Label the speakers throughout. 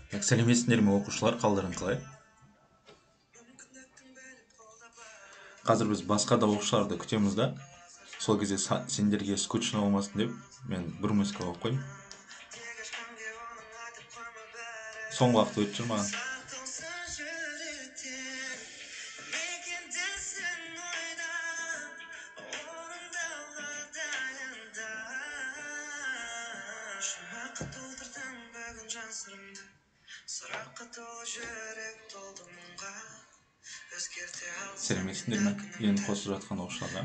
Speaker 1: Сәлеметсіңдер ме оқушылар, қалдарың қалай? Қазір біз басқа да оқушыларды күтеміз да. Сол кезде сендерге скучно болмасын деп, мен бір музыка қойып қойдым. Соңғы уақыт өтіп жүр маған. Сәлеметсіңдер ме? Енді қосылып жатқан оқушыларға.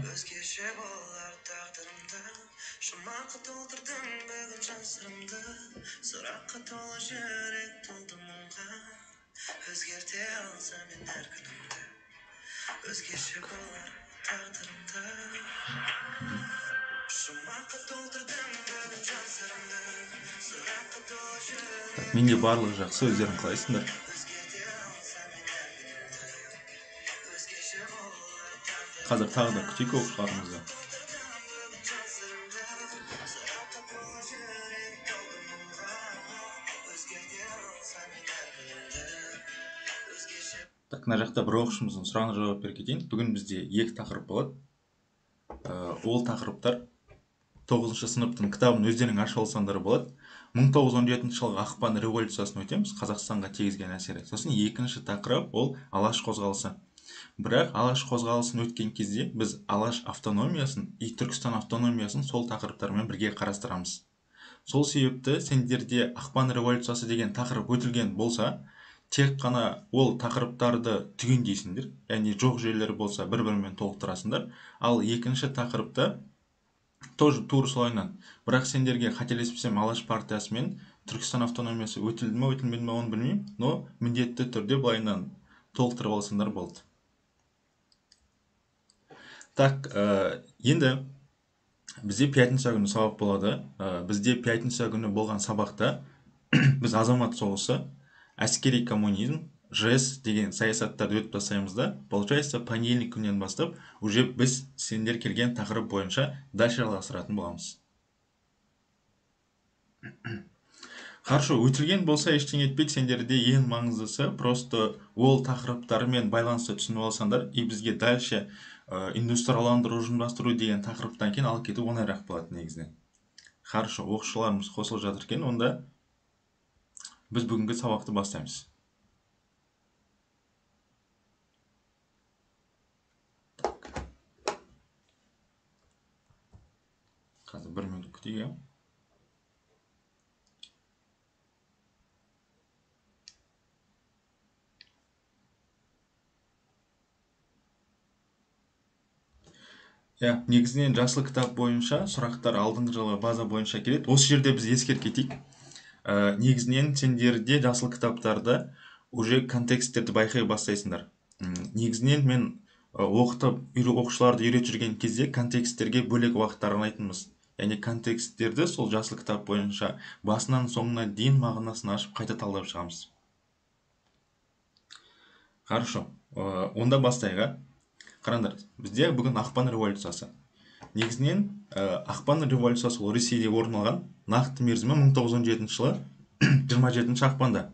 Speaker 1: Менде барлығы жақсы, өздерің қалайсыңдар? Қазір тағы да күтейік оқушыларымызды. Так, мына жақта бір оқушымыздың сұрағына жауап бере кетейін. Бүгін бізде екі тақырып болады. Ол тақырыптар 9 сыныптың кітабын өздерің ашып алсаңдар болады. 1917 жылғы ақпан революциясын өтеміз, Қазақстанға тигізген әсері. Сосын екінші тақырып ол алаш қозғалысы. Бірақ алаш қозғалысын өткен кезде біз алаш автономиясын и Түркістан автономиясын сол тақырыптармен бірге қарастырамыз. Сол себепті сендерде ақпан революциясы деген тақырып өтілген болса, тек қана ол тақырыптарды түгендейсіңдер, яғни жоқ жерлері болса бір-бірімен толықтырасыңдар. Ал екінші тақырыпта тоже тура солайынан. Бірақ сендерге қателеспесем алаш партиясы мен Түркістан автономиясы өтілді ме, өтілмеді ме, оны білмеймін, но міндетті түрде былайынан толықтырып алсаңдар болды. Так, енді бізде пятница күні сабақ болады. Бізде пятница күні болған сабақта біз азамат соғысы, әскери коммунизм, ЖЭС деген саясаттарды өтіп тастаймыз да. Получается, понедельник күннен бастап уже біз сендер келген тақырып бойынша дальше жалғастыратын боламыз. Хорошо, өтілген болса ештеңе етпейді, сендерде ең маңыздысы просто ол тақырыптармен байланысты түсініп алсаңдар, и бізге дальше индустрияландыру, ұжымдастыру деген тақырыптан кейін алып кету оңайырақ болады негізінен. Хорошо, оқушыларымыз қосылып жатыр екен, онда біз бүгінгі сабақты бастаймыз. Қазір 1 минут күтейік. Негізінен жасыл кітап бойынша сұрақтар алдыңғы жылғы база бойынша келеді. Осы жерде біз ескеріп кетейік. Негізінен сендерде жасыл кітаптарда уже контексттерді байқай бастайсыңдар. Негізінен мен оқушыларды үйретіп жүрген кезде контексттерге бөлек уақыттар арнайтынбыз. Яғни контексттерді сол жасыл кітап бойынша басынан соңына дейін мағынасын ашып қайта талдап шығамыз. Хорошо, онда бастайық. Қараңдар, бізде бүгін ақпан революциясы. Негізінен ақпан революциясы ол Ресейде орын алған, нақты мерзімі 1917 жылы 27 ақпанда.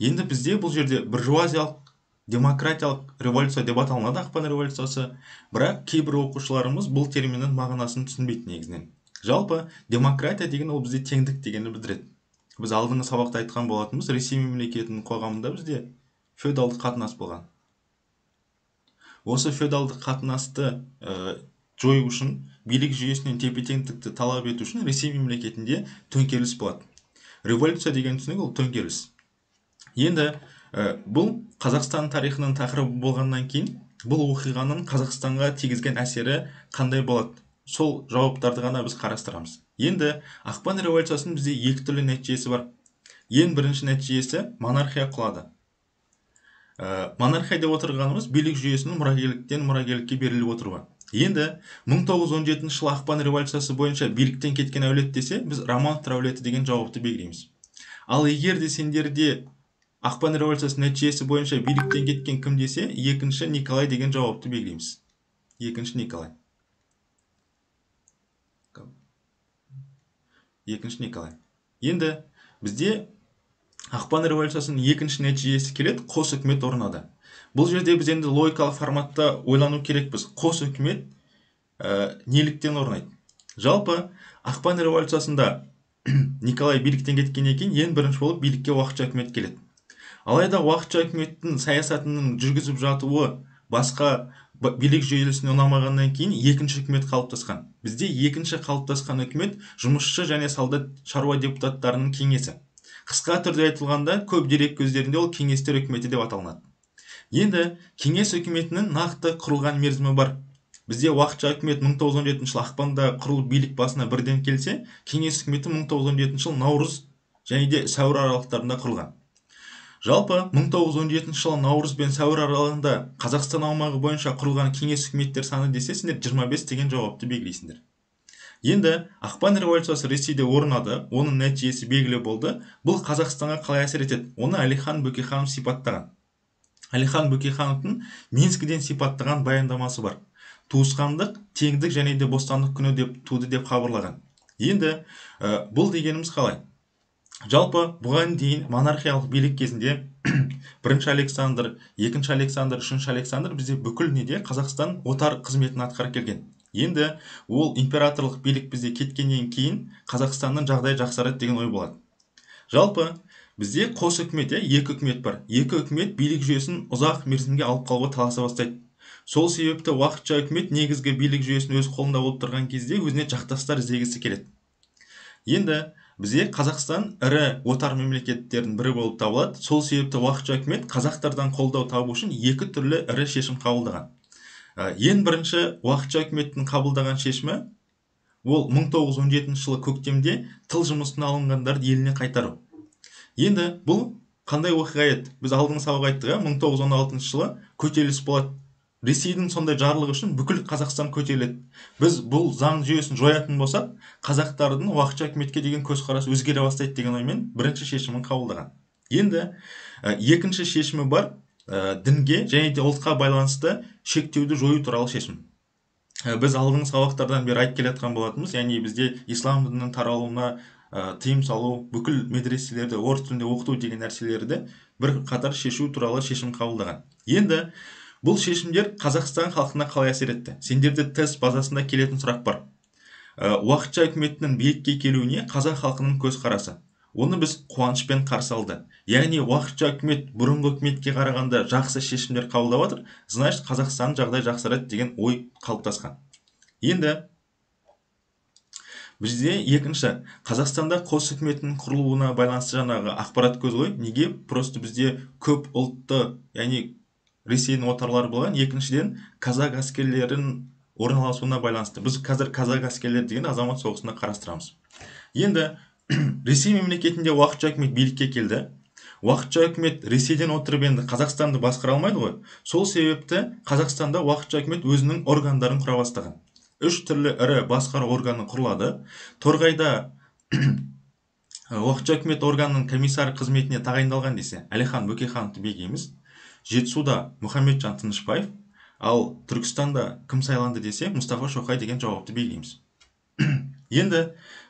Speaker 1: Енді бізде бұл жерде буржуазиялық демократиялық революция деп аталынады ақпан революциясы, бірақ кейбір оқушыларымыз бұл терминнің мағынасын түсінбейді негізінен. Жалпы демократия деген ол бізде теңдік дегенді білдіреді. Біз алдыңғы сабақта айтқан болатынбыз, Ресей мемлекетінің қоғамында бізде феодалдық қатынас болған. Осы феодалдық қатынасты жою үшін, билік жүйесінен тепе-теңдікті талап ету үшін Ресей мемлекетінде төңкеріліс болады. Революция деген түсінік ол төңкеріліс. Енді бұл Қазақстан тарихының тақырыбы болғаннан кейін, бұл оқиғаның Қазақстанға тигізген әсері қандай болады? Сол жауаптарды ғана біз қарастырамыз. Енді ақпан революциясының бізде екі түрлі нәтижесі бар. Ең бірінші нәтижесі монархия құлады. Монархия деп отырғанымыз билік жүйесінің мұрагерліктен мұрагерлікке беріліп отыруы. Енді 1917 жылы ақпан революциясы бойынша биліктен кеткен әулет десе, біз Романовтар әулеті деген жауапты белгілейміз. Ал егер де сендерде ақпан революциясы нәтижесі бойынша биліктен кеткен кім десе, екінші Николай деген жауапты белгілейміз. Екінші Николай. Екінші Николай. Енді бізде Ақпан революциясының екінші нәтижесі келеді, қос үкімет орнады. Бұл жерде біз енді логикалық форматта ойлану керекпіз. Қос үкімет неліктен орнайды? Жалпы ақпан революциясында Николай биліктен кеткеннен кейін ең бірінші болып билікке уақытша үкімет келеді. Алайда уақытша үкіметтің саясатының жүргізіп жатуы басқа билік жүйесіне ұнамағаннан кейін екінші үкімет қалыптасқан. Бізде екінші қалыптасқан үкімет жұмысшы және солдат шаруа депутаттарының кеңесі. Қысқа түрде айтылғанда көп дерек көздерінде ол кеңестер үкіметі деп аталынады. Енді кеңес үкіметінің нақты құрылған мерзімі бар. Бізде уақытша үкімет 1917 жыл ақпанда құрылып билік басына бірден келсе, кеңес үкіметі 1917 жыл наурыз және де сәуір аралықтарында құрылған. Жалпы 1917 жылы наурыз бен сәуір аралығында Қазақстан аумағы бойынша құрылған кеңес үкіметтер саны десе, сендер 25 деген жауапты белгілейсіңдер. Енді ақпан революциясы Ресейде орнады, оның нәтижесі белгілі болды. Бұл Қазақстанға қалай әсер етеді? Оны Әлихан Бөкейханов сипаттаған. Әлихан Бөкейхановтың Минскіден сипаттаған баяндамасы бар. Туысқандық, теңдік және де бостандық күні деп туды деп хабарлаған. Енді бұл дегеніміз қалай? Жалпы бұған дейін монархиялық билік кезінде бірінші Александр, екінші Александр, үшінші Александр бізде бүкіл неде Қазақстан отар қызметін атқарып келген. Енді ол императорлық билік бізде кеткеннен кейін Қазақстанның жағдайы жақсарады деген ой болады. Жалпы бізде қос үкімет, екі үкімет бар. Екі үкімет билік жүйесін ұзақ мерзімге алып қалуға таласа бастайды. Сол себепті уақытша үкімет негізгі билік жүйесін өз қолында болып тұрған кезде өзіне жақтастар іздегісі келеді. Енді бізде Қазақстан ірі отар мемлекеттердің бірі болып табылады. Сол себепті уақытша үкімет қазақтардан қолдау табу үшін екі түрлі ірі шешім қабылдаған. Ең бірінші уақытша үкіметтің қабылдаған шешімі ол 1917 жылы көктемде тыл жұмысына алынғандарды еліне қайтару. Енді бұл қандай оқиға еді? Біз алдыңғы сабақта айттық, 1916 жылы көтеріліс болады. Ресейдің сондай жарлығы үшін бүкіл Қазақстан көтеріледі. Біз бұл заң жүйесін жоятын болсақ, қазақтардың уақытша үкіметке деген көзқарасы өзгере бастайды деген оймен бірінші шешімін қабылдаған. Енді екінші шешімі бар, дінге және де ұлтқа байланысты шектеуді жою туралы шешім. Біз алдыңғы сабақтардан бері айтып келе жатқан болатынбыз, яғни бізде ислам дінінің таралуына тыйым салу, бүкіл медреселерді орыс тілінде оқыту деген нәрселерді бір қатар шешу туралы шешім қабылдаған. Енді бұл шешімдер Қазақстан халқына қалай әсер етті? Сендерде тест базасында келетін сұрақ бар. Уақытша үкіметінің билікке келуіне қазақ халқының көзқарасы. Оны біз қуанышпен қарсы алды. Яғни уақытша үкімет бұрынғы үкіметке қарағанда жақсы шешімдер қабылдап жатыр, значит Қазақстан жағдай жақсарады деген ой қалыптасқан. Енді бізде екінші, Қазақстанда қос үкіметтің құрылуына байланысты жаңағы ақпарат көзі ғой. Неге? Просто бізде көп ұлтты, яғни Ресейдің отарлары болған. Екіншіден, казак әскерлерінің орналасуына байланысты. Біз қазір казак әскерлері деген азамат соғысына қарастырамыз. Енді Ресей мемлекетінде уақытша үкімет билікке келді. Уақытша үкімет Ресейден отырып енді Қазақстанды басқара алмайды ғой. Сол себепті Қазақстанда уақытша үкімет өзінің органдарын құра бастаған. 3 түрлі ірі басқару органы құрылады. Торғайда уақытша үкімет органының комиссары қызметіне тағайындалған десе Әлихан Бөкейхановты белгілейміз. Жетісуда Мұхамеджан Тынышпаев, ал Түркістанда кім сайланды десе Мұстафа Шоқай деген жауапты белгілейміз. Енді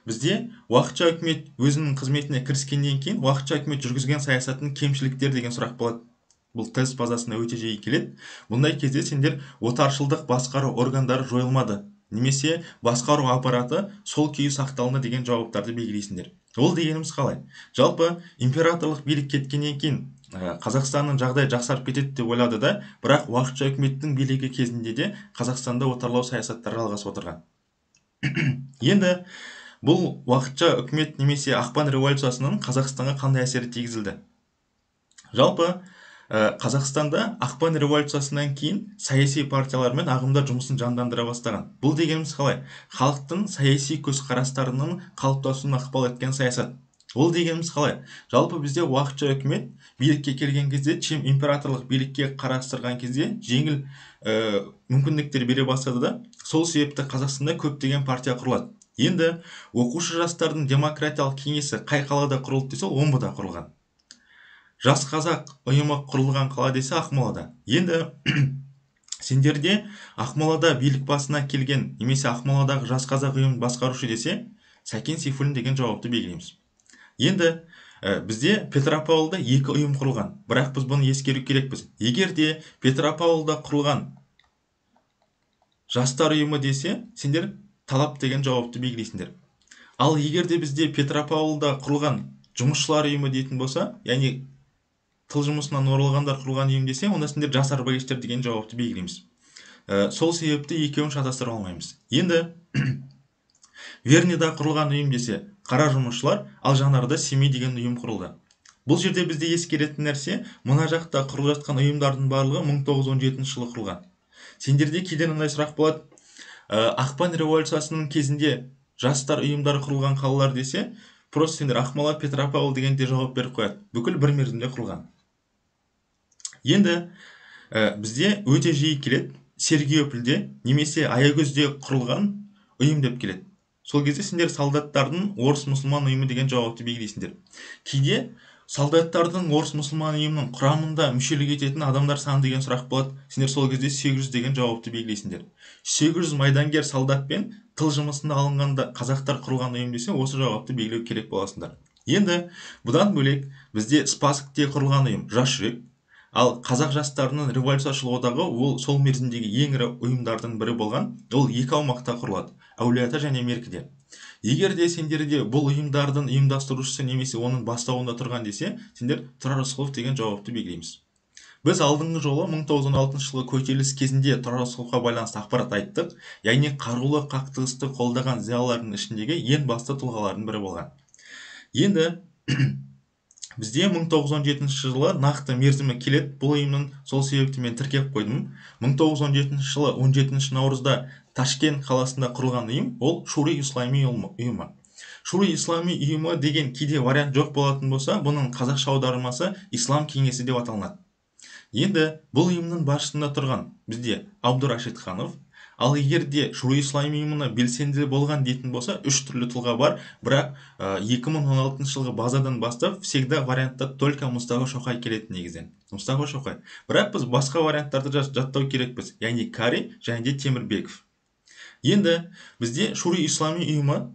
Speaker 1: бізде уақытша үкімет өзінің қызметіне кіріскеннен кейін уақытша үкімет жүргізген саясаттың кемшіліктері деген сұрақ болады. Бұл тест базасына өте жиі келеді. Бұндай кезде сендер отаршылдық басқару органдары жойылмады, немесе басқару аппараты сол күйі сақталынды деген жауаптарды белгілейсіңдер. Ол дегеніміз қалай? Жалпы императорлық билік кеткеннен кейін Қазақстанның жағдай жақсарып кетеді деп ойлады да, бірақ уақытша үкіметтің билігі кезінде де Қазақстанда отарлау саясаттары жалғасып отырған. Енді бұл уақытша үкімет немесе ақпан революциясының Қазақстанға қандай әсері тигізілді? Жалпы Қазақстанда ақпан революциясынан кейін саяси партиялар мен ағымдар жұмысын жандандыра бастаған. Бұл дегеніміз қалай? Халықтың саяси көзқарастарының қалыптасуына ықпал еткен саясат. Ол дегеніміз қалай? Жалпы бізде уақытша үкімет билікке келген кезде, императорлық билікке қарастырған кезде жеңіл мүмкіндіктер бере бастады да, сол себепті Қазақстанда көптеген партия құрылады. Енді оқушы жастардың демократиялық кеңесі қай қалада құрылды десе, Омбыда құрылған. Жас қазақ ұйымы құрылған қала десе Ақмолада. Енді сендерде Ақмолада билік басына келген, немесе Ақмоладағы жас қазақ ұйымын басқарушы десе Сәкен Сейфуллин деген жауапты белгілейміз. Енді Бізде Петропавлда 2 ұйым құрылған, бірақ біз бұны ескеру керекпіз. Егер де Петропавлда құрылған жастар ұйымы десе, сендер талап деген жауапты белгілейсіңдер. Ал егер де бізде Петропавлда құрылған жұмысшылар ұйымы дейтін болса, яғни тыл жұмысынан оралғандар құрылған ұйым десе, онда сендер жас арбагештер деген жауапты белгілейміз. Сол себепті екеуін шатастыра алмаймыз. Енді Верныйда құрылған ұйым десе, қара жұмысшылар, ал Жанарда Семей деген ұйым құрылды. Бұл жерде бізде ескеретін нәрсе, мына жақта құрылып жатқан ұйымдардың барлығы 1917 жылы құрылған. Сендерде кейде мындай сұрақ болады, ақпан революциясының кезінде жастар ұйымдары құрылған қалалар десе, просто сендер Ақмола, Петропавл дегенде жауап беріп қояды. Бүкіл бір мерзімде құрылған. Енді бізде өте жиі келеді, Сергеевпілде немесе Аягөзде құрылған ұйым деп келеді. Сол кезде сендер солдаттардың орыс мұсылман ұйымы деген жауапты белгілейсіңдер. Кейде солдаттардың орыс мұсылман ұйымының құрамында мүшелік ететін адамдар саны деген сұрақ болады. Сендер сол кезде 800 деген жауапты белгілейсіңдер. 800 майдангер солдатпен тыл жұмысында алынғанда қазақтар құрылған ұйым десе, осы жауапты белгілеу керек боласыңдар. Енді бұдан бөлек бізде Спасскте құрылған ұйым Жас жүрек. Ал қазақ жастарының революцияшыл одағы ол сол мерзімдегі ең ірі ұйымдардың бірі болған. Ол 2 аумақта құрылады, Әулиеата және Меркіде. Егер де сендерде бұл ұйымдардың ұйымдастырушысы немесе оның бастауында тұрған десе, сендер Тұрар Рысқұлов деген жауапты белгілейміз. Біз алдыңғы жолы 1916 жылы көтеріліс кезінде Тұрар Рысқұловқа байланысты ақпарат айттық, яғни қарулы қақтығысты қолдаған зиялылардың ішіндегі ең басты тұлғалардың бірі болған. Енді бізде 1917 жылы нақты мерзімі келеді. Бұл ұйымның сол себепті мен тіркеп қойдым. 1917 жылы 17 наурызда Ташкент қаласында құрылған ұйым, ол Шури-ислами ұйымы. Шури-ислами ұйымы деген кейде вариант жоқ болатын болса, бұның қазақша аудармасы Ислам кеңесі деп аталынады. Енді бұл ұйымның басшысында тұрған бізде Абдурашид Ханов. Ал егер де Шури-ислами ұйымына белсенді болған дейтін болса, 3 түрлі тұлға бар, бірақ 2016 жылғы базадан бастап всегда вариантта только Мұстафа Шоқай келеді негізден. Мұстафа Шоқай. Бірақ біз басқа варианттарды жаттау керекпіз, яғни Кари және де Темірбеков. Енді бізде Шури-ислами ұйымы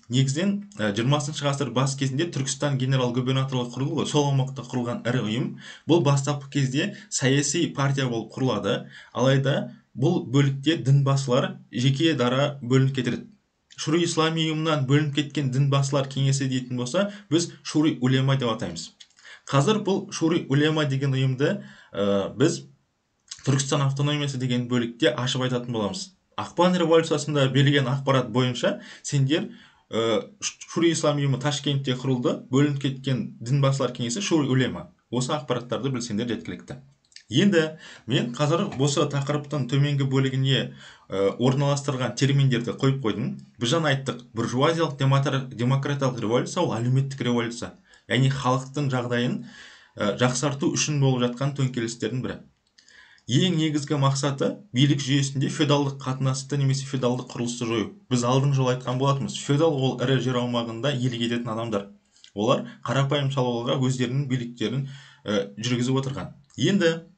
Speaker 1: негізден 20 ғасыр бас кезінде Түркістан генерал-губернаторлығы құрылды, сол аумақта құрылған ірі ұйым. Бұл бастапқы кезде саяси партия болып құрылады, алайда бұл бөлікте дінбасылар жеке дара бөлініп кетеді. Шури-ислами ұйымынан бөлініп кеткен дінбасылар кеңесі дейтін болса, біз Шури-улема деп атаймыз. Қазір бұл Шури-улема деген ұйымды біз Түркістан автономиясы деген бөлікте ашып айтатын боламыз. Ақпан революциясында берілген ақпарат бойынша сендер Шури-ислами ұйымы Ташкентте құрылды, бөлініп кеткен дінбасылар кеңесі Шури-улема. Осы ақпараттарды білсеңдер жеткілікті. Енді мен қазір осы тақырыптың төменгі бөлігіне орналастырған терминдерді қойып қойдым. Біз жаңа айттық, буржуазиялық демократиялық революция ол әлеуметтік революция, яғни халықтың жағдайын жақсарту үшін болып жатқан төңкерістердің бірі. Ең негізгі мақсаты билік жүйесінде феодалдық қатынасты немесе феодалдық құрылысты жою. Біз алдыңғы жолы айтқан болатынбыз, феодал ол ірі жер аумағында иелік ететін адамдар. Олар қарапайым шаруаларға өздерінің биліктерін жүргізіп отырған. Енді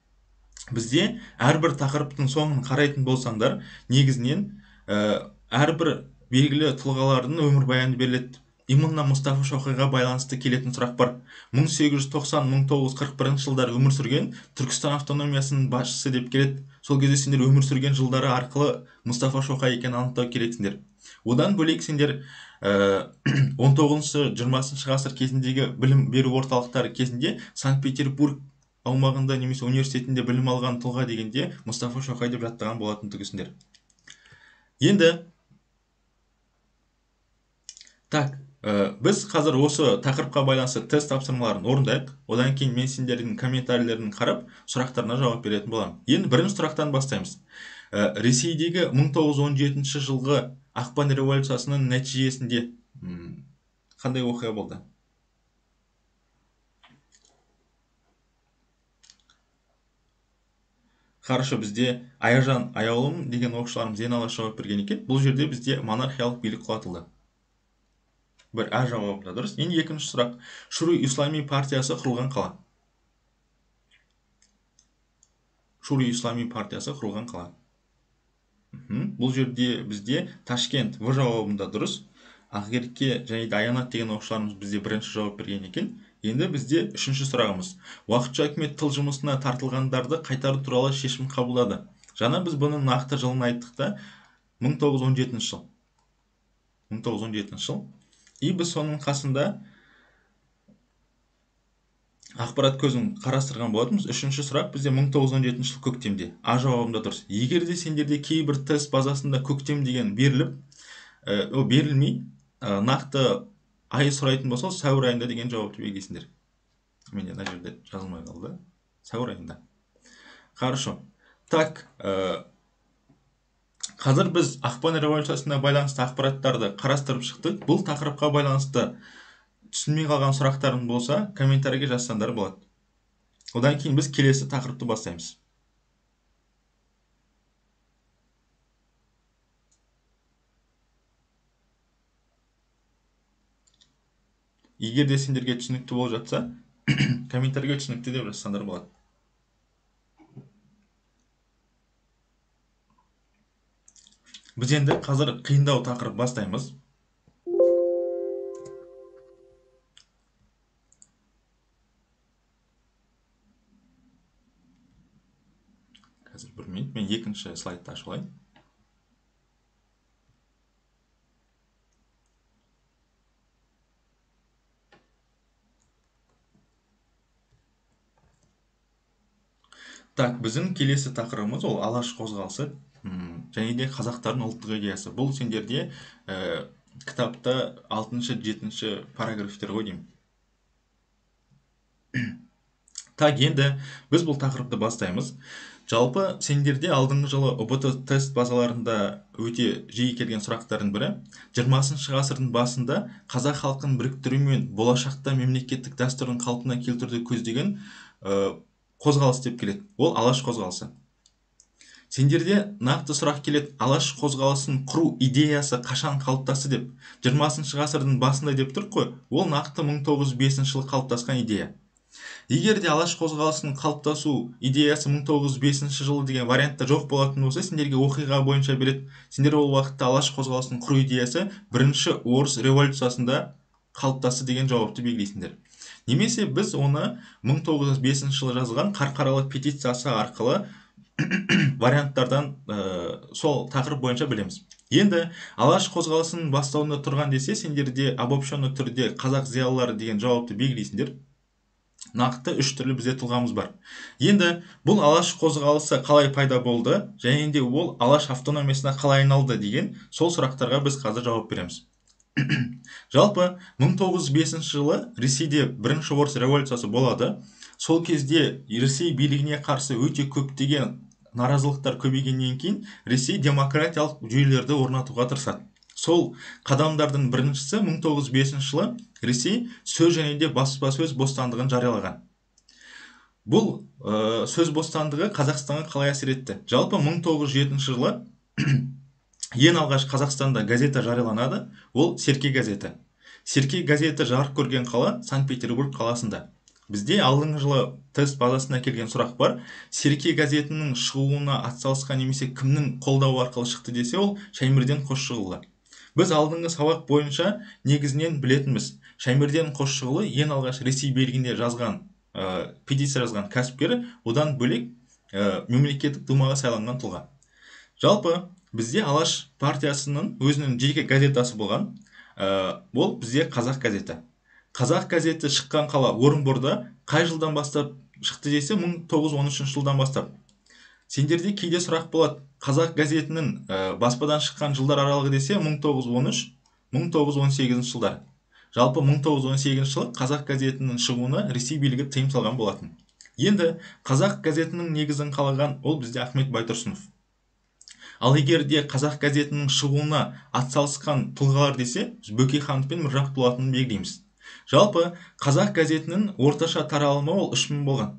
Speaker 1: бізде әрбір тақырыптың соңын қарайтын болсаңдар, негізінен әрбір белгілі тұлғалардың өмірбаяны беріледі. Именно Мұстафа Шоқайға байланысты келетін сұрақ бар. 1890-1941 жылдары өмір сүрген Түркістан автономиясының басшысы деп келеді. Сол кезде сендер өмір сүрген жылдары арқылы Мұстафа Шоқай екенін анықтау керексіңдер. Одан бөлек сендер 19-20 ғасыр кезіндегі білім беру орталықтары кезінде Санкт-Петербург аумағында немесе университетінде білім алған тұлға дегенде Мұстафа Шоқай деп жаттаған болатын түгісіңдер. Енді біз қазір осы тақырыпқа байланысты тест тапсырмаларын орындайық. Одан кейін мен сендердің комментарийлерін қарап, сұрақтарына жауап беретін боламын. Енді бірінші сұрақтан бастаймыз. Ресейдегі 1917 жылғы ақпан революциясының нәтижесінде қандай оқиға болды? Қарашы, бізде Аяжан Аяулым деген оқушыларымыз ең алғаш жауап берген екен. Бұл жерде бізде монархиялық билік құлатылды. Бір А жауабы дұрыс. Енді екінші сұрақ. Шури-ислами партиясы құрылған қала. Шури-ислами партиясы құрылған қала. Бұл жерде бізде Ташкент В жауабында дұрыс. Ақерке және де Аянат деген оқушыларымыз бізде бірінші жауап берген екен. Енді бізде үшінші сұрағымыз. Уақытша үкімет тыл жұмысына тартылғандарды қайтару туралы шешім қабылдады. Жаңа біз бұның нақты жылын айттық та, 1917 жыл. 1917 жыл. И біз соның қасында ақпарат көзін қарастырған болатынбыз. Үшінші сұрақ бізде 1917 жыл көктемде. А жауабында дұрыс. Егер де сендерде кейбір тест базасында көктем деген беріліп, берілмей, нақты ай сұрайтын болса, сәуір айында деген жауапты белгілейсіңдер. Менде мына жерде жазылмай қалды. Сәуір айында. Хорошо. Так, қазір біз ақпан революциясына байланысты ақпараттарды қарастырып шықтық. Бұл тақырыпқа байланысты түсінмей қалған сұрақтарың болса, комментарийге жазсаңдар болады. Одан кейін біз келесі тақырыпты бастаймыз. Егер де сендерге түсінікті болып жатса, комментарийге түсінікті деп жазсаңдар болады. Біз енді қазір қиындау тақырып бастаймыз. Қазір бір минут, мен екінші слайдты ашып алайын. Так, біздің келесі тақырыбымыз ол алаш қозғалысы және де қазақтардың ұлттық идеясы. Бұл сендерде кітапта 6-7 параграфтер ғой деймін. Так, енді біз бұл тақырыпты бастаймыз. Жалпы сендерде алдыңғы жылы ұбт тест базаларында өте жиі келген сұрақтардың бірі 20 ғасырдың басында қазақ халқын біріктіру мен болашақта мемлекеттік дәстүрін қалпына келтіруді көздеген қозғалыс деп келеді. Ол алаш қозғалысы. Сендерде нақты сұрақ келеді, алаш қозғалысын құру идеясы қашан қалыптасты деп. 20 ғасырдың басында деп тұр қой, ол нақты 1905 жылы қалыптасқан идея. Егер де алаш қозғалысының қалыптасу идеясы 1905 жылы деген вариантта жоқ болатын болса, сендерге оқиға бойынша береді. Сендер ол уақытта алаш қозғалысының құру идеясы бірінші орыс революциясында қалыптасты деген жауапты белгілейсіңдер. Немесе біз оны 1905 жылы жазылған қарқаралы петициясы арқылы варианттардан сол тақырып бойынша білеміз. Енді алаш қозғалысының бастауында тұрған десе, сендерде обобщенный түрде қазақ зиялылары деген жауапты белгілейсіңдер. Нақты үш түрлі бізде тұлғамыз бар. Енді бұл алаш қозғалысы қалай пайда болды, және де ол алаш автономиясына қалай айналды деген сол сұрақтарға біз қазір жауап береміз. Жалпы 1905 жылы Ресейде бірінші орыс революциясы болады. Сол кезде Ресей билігіне қарсы өте көптеген наразылықтар көбейгеннен кейін Ресей демократиялық жүйелерді орнатуға тырысады. Сол қадамдардың біріншісі 1905 жылы Ресей сөз және де баспасөз бостандығын жариялаған. Бұл сөз бостандығы Қазақстанға қалай әсер етті? Жалпы 1907 жылы ең алғаш Қазақстанда газета жарияланады, ол Серке газеті. Серке газеті жарық көрген қала Санкт-Петербург қаласында. Бізде алдыңғы жылы тест базасына келген сұрақ бар. Серке газетінің шығуына атсалысқан немесе кімнің қолдауы арқылы шықты десе, ол Шаймерден Қосшығұлы. Біз алдыңғы сабақ бойынша негізінен білетінбіз. Шаймерден Қосшығұлы ең алғаш Ресей билігіне жазған, петиция жазған кәсіпкер, одан бөлек мемлекеттік думаға сайланған тұлға. Жалпы бізде Алаш партиясының өзінің жеке газетасы болған. Ол бізде Қазақ газеті. Қазақ газеті шыққан қала Орынборда. Қай жылдан бастап шықты десе, 1913 жылдан бастап. Сендерде кейде сұрақ болады, Қазақ газетінің баспадан шыққан жылдар аралығы десе, 1913-1918 жылдар. Жалпы 1918 жылы Қазақ газетінің шығуына Ресей билігі тыйым салған болатын. Енді Қазақ газетінің негізін қалаған ол бізде Ахмет Байтұрсынов. Ал егер де Қазақ газетінің шығуына атсалысқан тұлғалар десе, Бөкейханов пен Міржақып болатынын белгілейміз. Жалпы Қазақ газетінің орташа таралымы ол 3000 болған.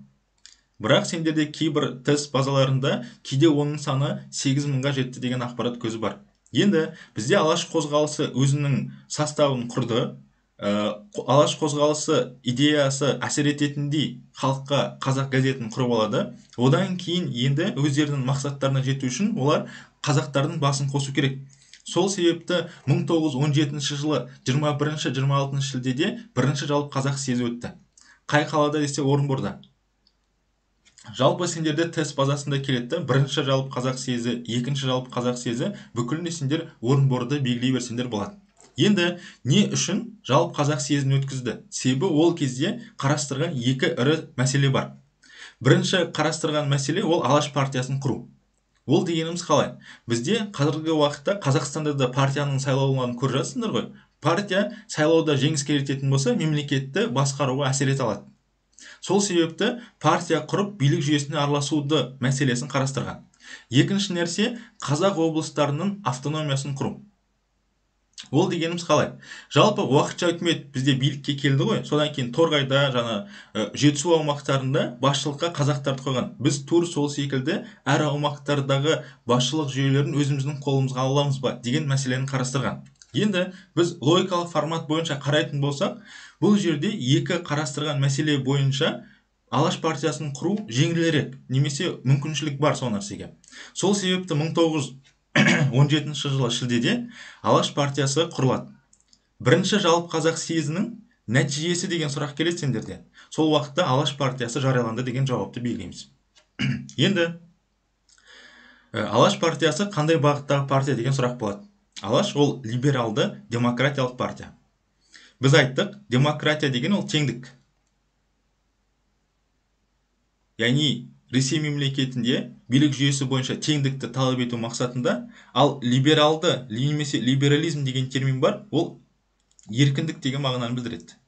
Speaker 1: Бірақ сендерде кейбір тест базаларында кейде оның саны 8000-ға жетті деген ақпарат көзі бар. Енді бізде Алаш қозғалысы өзінің составын құрды. Алаш қозғалысы идеясы әсер ететіндей халыққа Қазақ газетін құрып алады. Одан кейін енді өздерінің мақсаттарына жету үшін олар қазақтардың басын қосу керек. Сол себепті 1917 жылы 21-26 шілдеде бірінші жалпы қазақ съезі өтті. Қай қалада десе Орынборда. Жалпы сендерде тест базасында келеді. Бірінші жалпы қазақ съезі, екінші жалпы қазақ съезі бүкіліне сендер Орынборды белгілей берсеңдер болады. Енді не үшін жалпы қазақ съезін өткізді? Себебі ол кезде қарастырған екі ірі мәселе бар. Бірінші қарастырған мәселе ол Алаш партиясын құру. Ол дегеніміз қалай? Бізде қазіргі уақытта Қазақстанда да партияның сайлауларын көріп жатсыңдар ғой. Партия сайлауда жеңіске жететін болса, мемлекетті басқаруға әсер ете алады. Сол себепті партия құрып билік жүйесіне араласуды мәселесін қарастырған. Екінші нәрсе қазақ облыстарының автономиясын құру. Ол дегеніміз қалай? Жалпы уақытша үкімет бізде билікке келді ғой. Содан кейін Торғайда, Жетісу аумақтарында басшылыққа қазақтарды қойған. Біз тур сол секілді әр аумақтардағы басшылық жүйелерін өзіміздің қолымызға аламыз ба деген мәселені қарастырған. Енді біз логикалық формат бойынша қарайтын болсақ, бұл жерде екі қарастырған мәселе бойынша Алаш партиясын құру жеңілірек, немесе мүмкіншілік бар сол нәрсеге. Сол себепті 1917 жылы шілдеде Алаш партиясы құрылады. Бірінші жалпы қазақ съезінің нәтижесі деген сұрақ келеді сендерде. Сол уақытта Алаш партиясы жарияланды деген жауапты белгілейміз. Енді Алаш партиясы қандай бағыттағы партия деген сұрақ болады. Алаш ол либералды демократиялық партия. Біз айттық, демократия деген ол теңдік. Яғни Ресей мемлекетінде билік жүйесі бойынша теңдікті талап ету мақсатында, ал либералды немесе либерализм деген термин бар, ол еркіндік деген мағынаны білдіреді.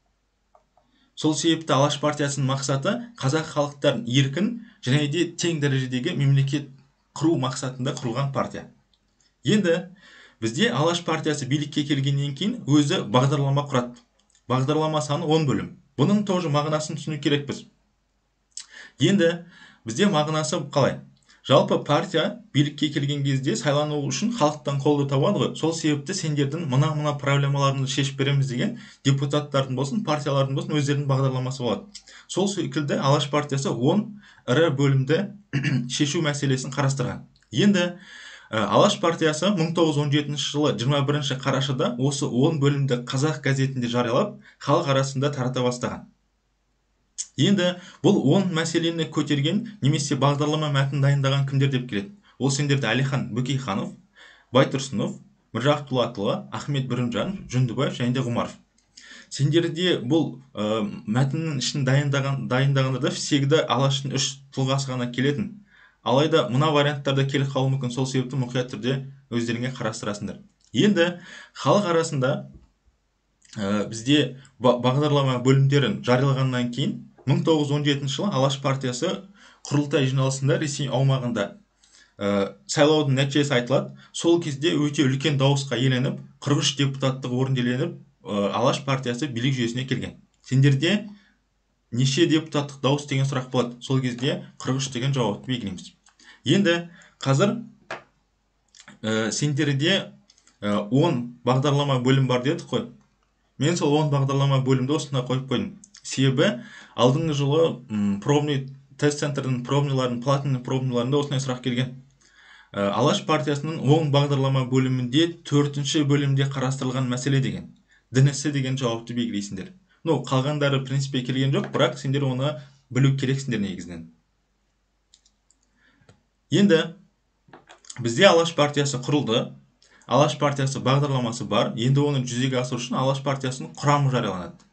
Speaker 1: Сол себепті Алаш партиясының мақсаты қазақ халықтарын еркін және де тең дәрежедегі мемлекет құру мақсатында құрылған партия. Енді бізде Алаш партиясы билікке келгеннен кейін өзі бағдарлама құрады. Бағдарлама саны 10 бөлім. Бұның тоже мағынасын түсіну керекпіз. Енді бізде мағынасы қалай? Жалпы партия билікке келген кезде сайлану үшін халықтан қолды табады ғой. Сол себепті сендердің мына проблемаларыңды шешіп береміз деген депутаттардың болсын, партиялардың болсын өздерінің бағдарламасы болады. Сол секілді Алаш партиясы 10 ірі бөлімді шешу мәселесін қарастырған. Енді Алаш партиясы 1917 жылы 21 қарашада осы 10 бөлімді қазақ газетінде жариялап, халық арасында тарата бастаған. Енді бұл 10 мәселені көтерген немесе бағдарлама мәтінін дайындаған кімдер деп келеді? Ол сендерді Әлихан Бөкейханов, Байтұрсынов, Міржақып Дулатұлы, Ахмет Бірімжанов, Жүндібаев және де Ғұмаров. Сендерде бұл мәтіннің ішін дайындағандарда всегда Алаштың 3 тұлғасы ғана келетін. Алайда мына варианттарда келіп қалуы мүмкін, сол себепті мұқият түрде өздеріңе қарастырасыңдар. Енді халық арасында бізде бағдарлама бөлімдерін жариялағаннан кейін 1917 жылы Алаш партиясы құрылтай жиналысында Ресей аумағында сайлаудың нәтижесі айтылады. Сол кезде өте үлкен дауысқа иеленіп, 43 депутаттық орын иеленіп, Алаш партиясы билік жүйесіне келген. Сендерде неше депутаттық дауыс деген сұрақ болады. Сол кезде 43 деген жауапты белгілейміз. Енді қазір сендерде 10 бағдарлама бөлім бар дедік қой. Мен сол 10 бағдарлама бөлімді осында қойып қойдым. Себебі алдыңғы жылы пробный тест-центрдің пробныйларын, платный пробныйларында осындай сұрақ келген. Алаш партиясының 10 бағдарлама бөлімінде 4-ші бөлімде қарастырылған мәселе деген. Дін ісі деген жауапты белгілейсіңдер. Қалғандары принципе келген жоқ, бірақ сендер оны білу керексіңдер негізінен. Енді бізде Алаш партиясы құрылды. Алаш партиясы бағдарламасы бар. Енді оны жүзеге асыру үшін Алаш партиясының құрамы жарияланады.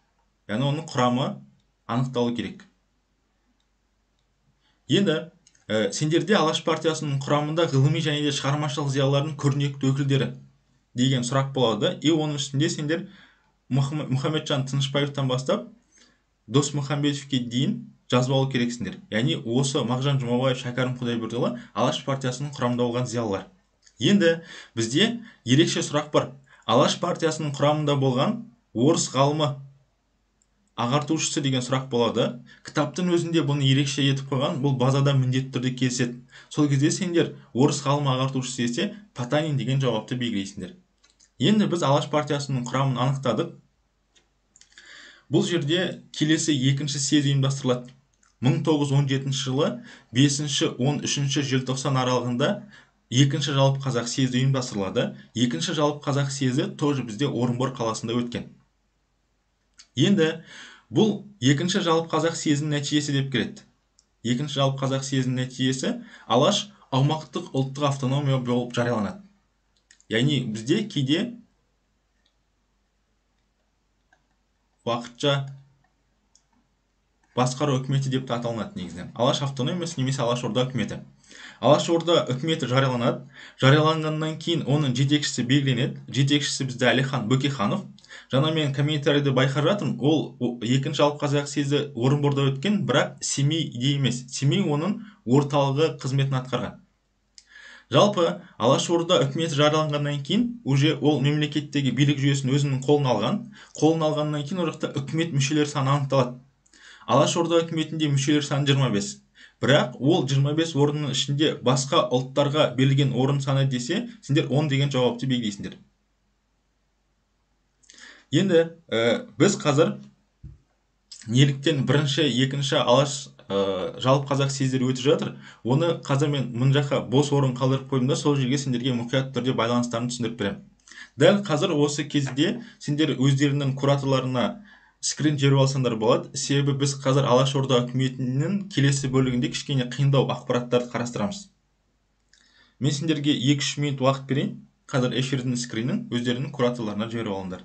Speaker 1: Яғни оның құрамы анықталу керек. Енді сендерде Алаш партиясының құрамында ғылыми және де шығармашылық зиялылардың көрнекті өкілдері деген сұрақ болады. Оның үстінде сендер Мұхамеджан Тынышпаевтан бастап Досмұхамбетовке дейін жазып алу керексіңдер. Яғни осы Мағжан Жұмабаев, Шәкәрім Құдайбердіұлы Алаш партиясының құрамында болған зиялылар. Енді бізде ерекше сұрақ бар. Алаш партиясының құрамында болған орыс ғалымы ағартушысы деген сұрақ болады. Кітаптың өзінде бұны ерекше етіп қойған, бұл базада міндетті түрде кездеседі. Сол кезде сендер орыс ғалымы ағартушысы десе, Потанин деген жауапты белгілейсіңдер. Енді біз Алаш партиясының құрамын анықтадық. Бұл жерде келесі 2-ші съез ұйымдастырылады. 1917 жылы 5-13 желтоқсан аралығында екінші жалпы қазақ съезі ұйымдастырылады. Екінші жалпы қазақ съезі тоже бізде Орынбор қаласында өткен. Енді бұл екінші жалпы қазақ съезінің нәтижесі деп келеді. Екінші жалпы қазақ съезінің нәтижесі Алаш аумақтық ұлттық автономия болып жарияланады. Яғни бізде кейде уақытша басқару үкіметі деп аталынады негізінен. Алаш автономиясы немесе Алашорда үкіметі. Алашорда үкіметі жарияланады. Жарияланғаннан кейін оның жетекшісі белгіленеді. Жетекшісі бізде Әлихан Бөкейханов. Жаңа мен комментарийде байқап жатырмын, ол екінші жалпы қазақ съезі Орынборда өткен, бірақ Семейде емес. Семей оның орталығы қызметін атқарған. Жалпы Алашорда үкіметі жарияланғаннан кейін уже ол мемлекеттегі билік жүйесін өзінің қолына алған. Қолына алғаннан кейін ол жақта үкімет мүшелері саны анықталады. Алашорда үкіметінде мүшелер саны 25. Бірақ ол 25 орынның ішінде басқа ұлттарға берілген орын саны десе, сендер 10 деген жауапты белгілейсіңдер. Енді біз қазір неліктен бірінші, екінші Алаш жалпы қазақ съездері өтіп жатыр, оны қазір мен мына жаққа бос орын қалдырып қойдым да, сол жерге сендерге мұқият түрде байланыстарын түсіндіріп беремін. Дәл қазір осы кезде сендер өздерінің кураторларына скрин жіберіп алсаңдар болады. Себебі біз қазір Алашорда үкіметінің келесі бөлігінде кішкене қиындау ақпараттарды қарастырамыз. Мен сендерге 2-3 минут уақыт берейін. Қазір эфирдің скринін өздерінің кураторларына жіберіп алыңдар.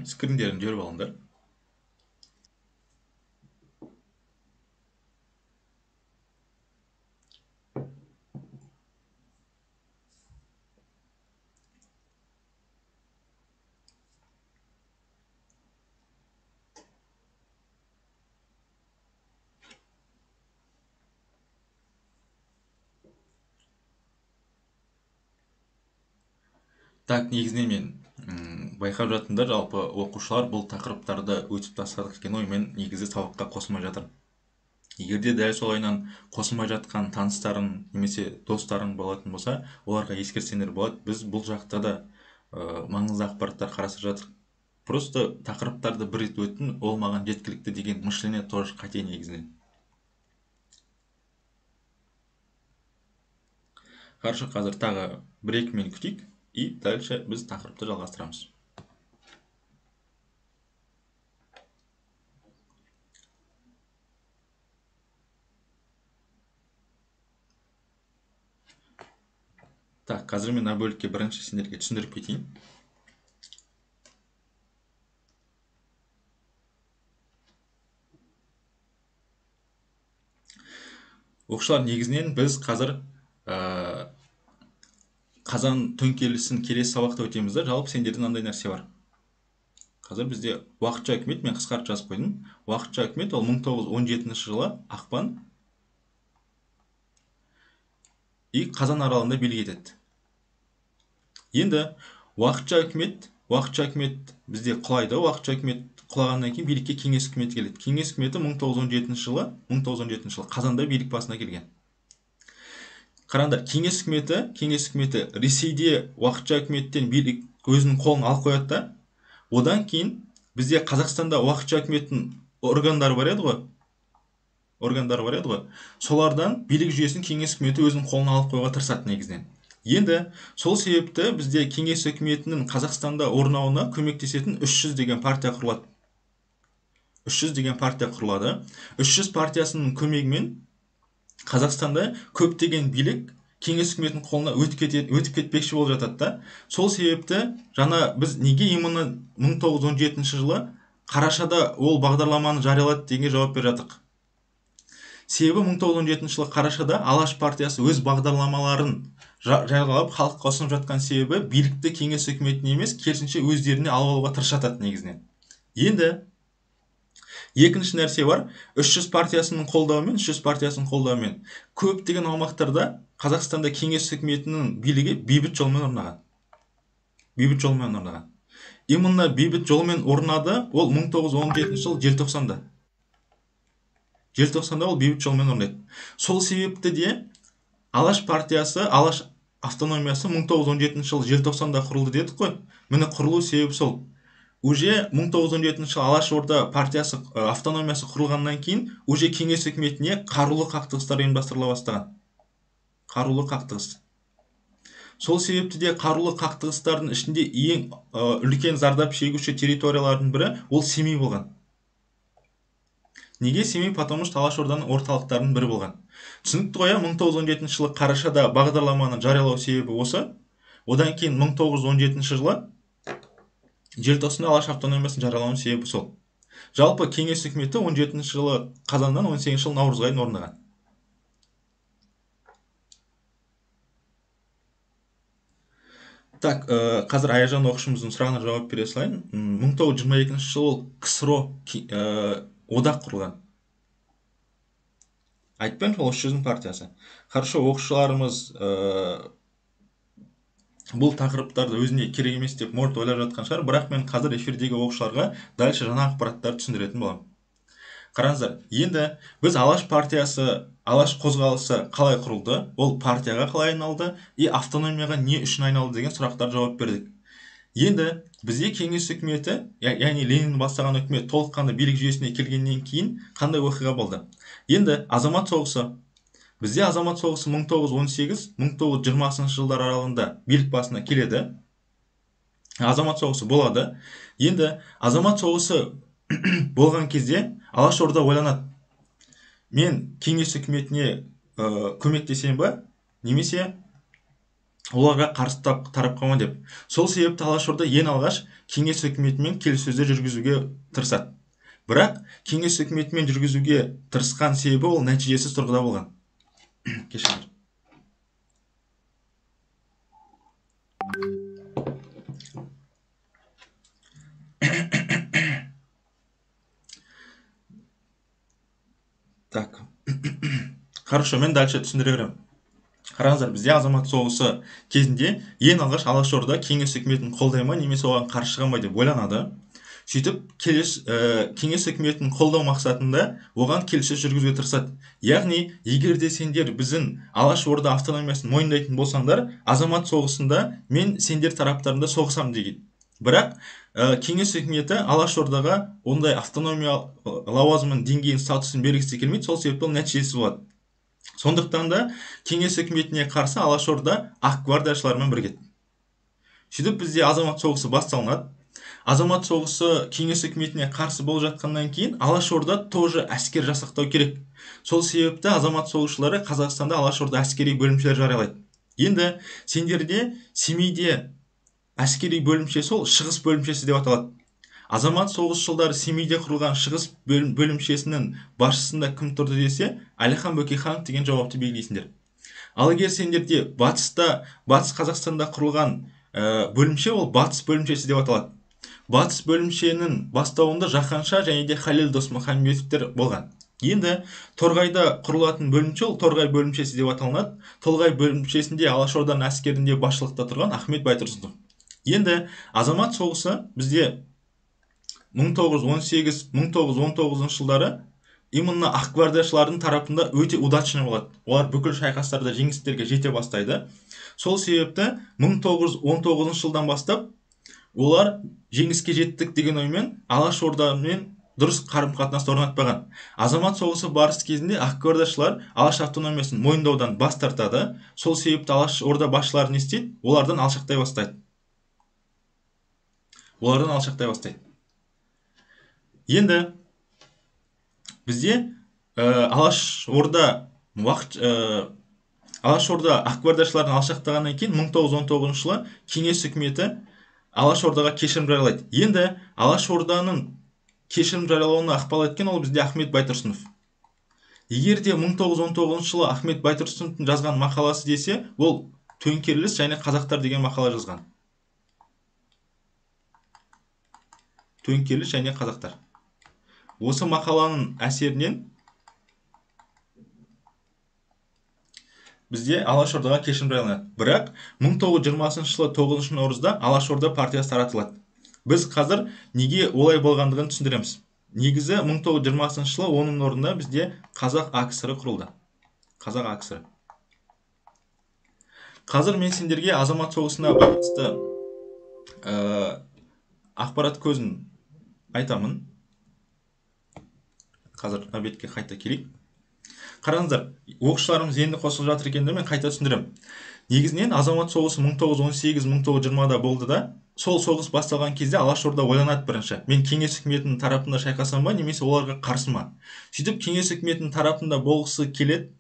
Speaker 1: Скриндерін жіберіп алыңдар. Так, негізінен мен байқап жатырмын, жалпы оқушылар бұл тақырыптарды өтіп тастадық деген оймен негізі сабаққа қосылмай жатыр. Егерде дәл солайынан қосылмай жатқан таныстарың немесе достарың болатын болса, оларға ескертсеңдер болады. Біз бұл жақта да маңызды ақпараттар қарастырып жатырмық. Просто тақырыптарды бір рет өттім, ол маған жеткілікті деген мышление тоже қате негізінен. Хорошо, қазір тағы 1-2 минут күтейік и дальше біз тақырыпты жалғастырамыз. Так, қазір мен мына бөлікке бірінші сендерге түсіндіріп кетейін. Оқушылар, негізінен біз қазір қазан төңкерілісін келесі сабақта өтеміз да, жалпы сендерде мынандай нәрсе бар. Қазір бізде уақытша үкімет, мен қысқартып жазып қойдым. Уақытша үкімет ол 1917 жылы ақпан и қазан аралығында билік етеді. Енді уақытша үкімет бізде құлайды. Уақытша үкімет құлағаннан кейін билікке кеңес үкіметі келеді. Кеңес үкіметі 1917 жылы қазанда билік басына келген. Қараңдар, кеңес үкіметі Ресейде уақытша үкіметтен билік өзінің қолын алып қояды да, одан кейін бізде Қазақстанда уақытша үкіметтің органдары бар еді ғой. Солардан билік жүйесін кеңес үкіметі өзінің қолына алып қоюға тырысады негізінен. Енді сол себепті бізде кеңес үкіметінің Қазақстанда орнауына көмектесетін 300 деген партия құрылады. 300 партиясының көмегімен Қазақстанда көптеген билік кеңес үкіметінің қолына өтіп кетпекші болып жатады да. Сол себепті жаңа біз неге именно 1917 жылы қарашада ол бағдарламаны жариялады деген жауап беріп жатық. Себебі 1917 жылы қарашада Алаш партиясы өз бағдарламаларын жариялап халыққа ұсынып жатқан себебі билікті кеңес үкіметіне емес, керісінше өздеріне алып алуға тырысып жатады негізінен. Енді екінші нәрсе бар. 300 партиясының қолдауымен көптеген аумақтарда Қазақстанда кеңес үкіметінің билігі бейбіт жолмен орнаған. Именно бейбіт жолмен орнады ол 1917 жыл желтоқсанда. Желтоқсанда ол бейбіт жолмен орнайды. Сол себепті де Алаш партиясы, автономиясы 1917 жылы желтоқсанда құрылды дедік қой. Міне құрылу себебі сол. Уже 1917 жылы Алашорда партиясы автономиясы құрылғаннан кейін уже кеңес үкіметіне қарулы қақтығыстар ұйымдастырыла бастаған. Қарулы қақтығыс. Сол себепті де қарулы қақтығыстардың ішінде ең үлкен зардап шегуші территориялардың бірі ол Семей болған. Неге Семей? Потому что Алашорданың орталықтарының бірі болған. Түсінікті ғой, 1917 жылы қарашада бағдарламаны жариялау себебі осы. Одан кейін 1917 жылы желтоқсанда Алаш автономиясын жариялауының себебі сол. Жалпы кеңес үкіметі 17 жылы қазаннан 18 жылы наурызға дейін орнаған. Так, қазір Аяжан оқушымыздың сұрағына жауап бере салайын. 1922 жылы КСРО одақ құрылған. Айтпаймын, ол үш жүздің партиясы. Хорошо, оқушыларымыз бұл тақырыптарды өзіне керек емес деп морт ойлап жатқан шығар, бірақ мен қазір эфирдегі оқушыларға дальше жаңа ақпараттарды түсіндіретін боламын. Қараңыздар, енді біз Алаш партиясы, Алаш қозғалысы қалай құрылды, ол партияға қалай айналды, автономияға не үшін айналды деген сұрақтар жауап бердік. Енді бізде кеңес үкіметі, яғни Ленин бастаған үкімет толыққанды билік жүйесіне келгеннен кейін қандай оқиға болды? Енді азамат соғысы. Бізде азамат соғысы 1918-1920 жылдар аралығында билік басына келеді. Азамат соғысы болады. Енді азамат соғысы болған кезде Алашорда ойланады. Мен кеңес үкіметіне көмектесем ба, немесе оларға қарсы тарап қалма деп. Сол себепті Алашорда ең алғаш кеңес үкіметімен келіссөздер жүргізуге тырысады. Бірақ кеңес үкіметімен жүргізуге тырысқан себебі ол нәтижесіз тұрғыда болған. Кешіріңіз. Так. Хорошо, мен дальше түсіндіре беремін. Қараңыздар, бізде азамат соғысы кезінде ең алғаш Алашорда кеңес үкіметін қолдай ма, немесе оған қарсы шыға ма деп ойланады. Сөйтіп, кеңес үкіметін қолдау мақсатында оған келіссөз жүргізуге тырысады. Яғни, егер де сендер біздің Алашорда автономиясын мойындайтын болсаңдар, азамат соғысында мен сендер тараптарында соғысам деген. Бірақ кеңес үкіметі Алашордаға ондай автономия лауазымын деңгейін статусын бергісі келмейді, сол себепті ол нәтижесіз болады. Сондықтан да кеңес үкіметіне қарсы Алашорда ақ гвардияшылармен бірігеді. Сөйтіп бізде азамат соғысы басталынады. Азамат соғысы кеңес үкіметіне қарсы болып жатқаннан кейін Алашорда тоже әскер жасақтау керек. Сол себепті азамат соғысшылары Қазақстанда Алашорда әскери бөлімшелер жариялайды. Енді сендерде Семейде әскери бөлімше сол шығыс бөлімшесі деп аталады. Азамат соғыс жылдары Семейде құрылған шығыс бөлімшесінің басшысында кім тұрды десе, Әлихан Бөкейханов деген жауапты белгілейсіңдер. Ал егер сендерде батыс Қазақстанда құрылған бөлімше ол батыс бөлімшесі деп аталады. Батыс бөлімшенің бастауында Жаһанша және де Халел Досмұхамедовтер болған. Енді Торғайда құрылатын бөлімше ол Торғай бөлімшесі деп аталынады. Торғай бөлімшесінде Алашорданың әскерінде басшылықта тұрған Ахмет Байтұрсынов. Енді азамат соғысы бізде 1918-1919 жылдары именно ақ гвардияшылардың тарапында өте удачный болады. Олар бүкіл шайқастарда жеңістерге жете бастайды. Сол себепті 1919 жылдан бастап олар жеңіске жеттік деген оймен Алашордамен дұрыс қарым-қатынасты орнатпаған. Азамат соғысы барыс кезінде ақ гвардияшылар Алаш автономиясын мойындаудан бас тартады. Сол себепті Алашорда басшылары не істейді? Олардан алшақтай бастайды. Енді бізде Алашорда ақ гвардияшыларын алшақтағаннан кейін 1919 жылы кеңес үкіметі Алашордаға кешірім жариялайды. Енді Алашорданың кешірім жариялауына ықпал еткен ол бізде Ахмет Байтұрсынов. Егер де 1919 жылы Ахмет Байтұрсыновтың жазған мақаласы десе, ол төңкеріліс және қазақтар деген мақала жазған. Төңкеріліс және қазақтар. Осы мақаланың әсерінен бізде Алашордаға кешірім жарияланады. Бірақ 1920 жылы 9 наурызда Алашорда партиясы таратылады. Біз қазір неге олай болғандығын түсіндіреміз. Негізі 1920 жылы оның орнында бізде Қазақ АКСР құрылды. Қазақ АКСР. Қазір мен сендерге азамат соғысына байланысты ақпарат көзін айтамын. Қазір объектке қайта келейік. Қараңыздар, оқушыларымыз енді қосылып жатыр екен де, мен қайта түсіндіремін. Негізінен азамат соғысы 1918-1920-да болды да, сол соғыс басталған кезде Алашорда ойланады бірінші. Мен кеңес үкіметінің тарапында шайқасам ба, немесе оларға қарсы ма? Сөйтіп кеңес үкіметінің тарапында болғысы келеді,